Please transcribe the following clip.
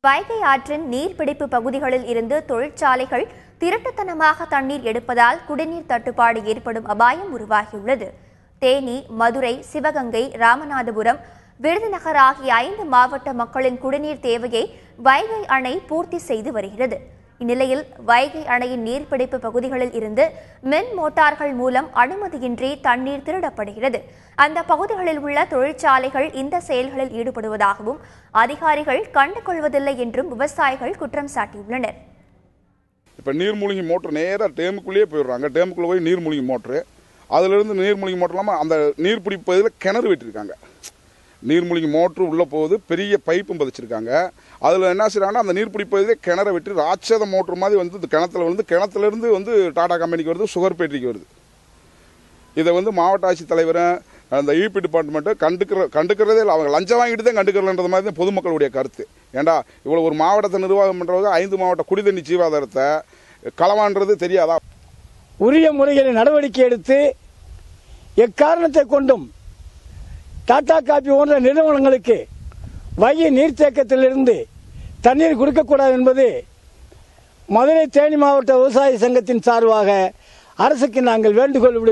வைகை ஆற்றின் நீர்பிடிப்பு பகுதிகளில் இருந்து தொழிற்சாலைகள் திருட்டுத்தனமாக தண்ணீர் எடுப்பதால் குடிநீர் தட்டுப்பாடு ஏற்படும் அபாயம் உருவாகியுள்ளது. தேனி, மதுரை, சிவகங்கை, ராமநாதபுரம், விருதுநகர் ஆகிய 5 மாவட்ட மக்களின் குடிநீர் தேவையை வைகை அணை பூர்த்தி செய்து வருகிறது. இந்நிலையில் வைகை அணையின் நீர்பிடிப்பு பகுதிகளில் இருந்து மின் மோட்டார்கள் மூலம் அனுமதியின்றி தண்ணீர் திருடப்படுகிறது. அந்த பகுதிகளில் உள்ள தொழிற்சாலைகள் இந்த செயல்களில் ஈடுபடுவதாகவும் அதிகாரிகள் கண்டுகொள்வதில்லை என்றும் விவசாயிகள் குற்றம் சாட்டியுள்ளனர். இப்ப நீர்மூழ்கி மோட்டர் நேரா டேமுக்குள்ளேயே போயிடுறாங்க. டேமுக்குள்ள போய் நீர்மூழ்கி மோட்டரு, அதுல இருந்து நீர்மூழ்கி மோட்டர் இல்லாம அந்த நீர் பிடிப்பதில் கிணறு வெட்டிருக்காங்க. நீர்மூழ்கி மோட்டர் உள்ள போகுது, பெரிய பைப்பும் பதிச்சிருக்காங்க. அதில் என்ன செய்யறாங்கன்னா அந்த நீர் பிடிப்பதிலே கிணற வெட்டி ராட்சத மோட்டர் மாதிரி வந்து கிணத்துல இருந்து டாடா கம்பெனிக்கு வருது, சுகர் பேட்டரிக்கு வருது. இதை மாவட்ட ஆட்சித்தலைவரும் அந்த இபி டிபார்ட்மெண்ட்டு கண்டுக்கிறதே இல்லை. அவங்க லஞ்சம் வாங்கிட்டு தான் கண்டுக்கிறலன்றது மாதிரி தான் பொதுமக்களுடைய கருத்து. ஏண்டா இவ்வளோ ஒரு மாவட்டத்தை நிர்வாகம் பண்ணுறவங்க 5 மாவட்ட குடிதண்ணி ஜீவாதாரத்தை களவான்றது தெரியாதா? உரிய முறையில் நடவடிக்கை எடுத்து எக்காரணத்தை கொண்டும் டாடா காபி போன்ற நிறுவனங்களுக்கு வைகை நீர்த்தேக்கத்திலிருந்து தண்ணீர் கொடுக்கக்கூடாது என்பது மதுரை, தேனி மாவட்ட விவசாய சங்கத்தின் சார்பாக அரசுக்கு நாங்கள் வேண்டுகோள் விடுக்கிறோம்.